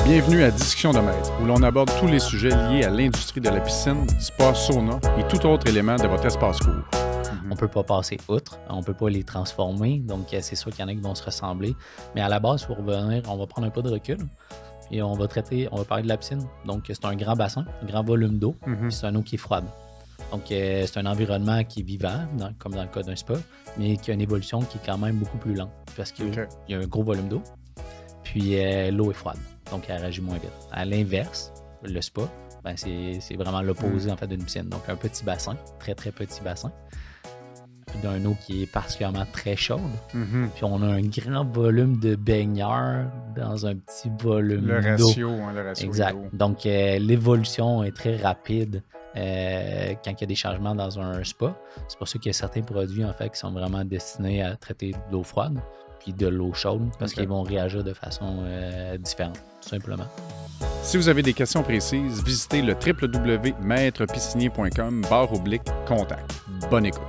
Bienvenue à Discussion de maître, où l'on aborde tous les sujets liés à l'industrie de la piscine, sport, sauna et tout autre élément de votre espace court. On ne peut pas passer outre, on ne peut pas les transformer, donc c'est sûr qu'il y en a qui vont se ressembler. Mais à la base, pour revenir, on va prendre un peu de recul et on va parler de la piscine. Donc c'est un grand bassin, un grand volume d'eau, puis c'est une eau qui est froide. Donc c'est un environnement qui est vivant, comme dans le cas d'un spa, mais qui a une évolution qui est quand même beaucoup plus lente, parce qu'il y a un gros volume d'eau, puis l'eau est froide, donc elle réagit moins vite. À l'inverse, le spa, c'est vraiment l'opposé en fait d'une piscine. Donc un petit bassin, très très petit bassin, d'une eau qui est particulièrement très chaude. Puis on a un grand volume de baigneurs dans un petit volume le d'eau. Le ratio exact. d'eau. Donc l'évolution est très rapide quand il y a des changements dans un spa. C'est pour ça qu'il y a certains produits en fait qui sont vraiment destinés à traiter de l'eau froide puis de l'eau chaude parce qu'ils vont réagir de façon différente, tout simplement. Si vous avez des questions précises, visitez le www.maîtrepiscinier.com/contact. Bonne écoute.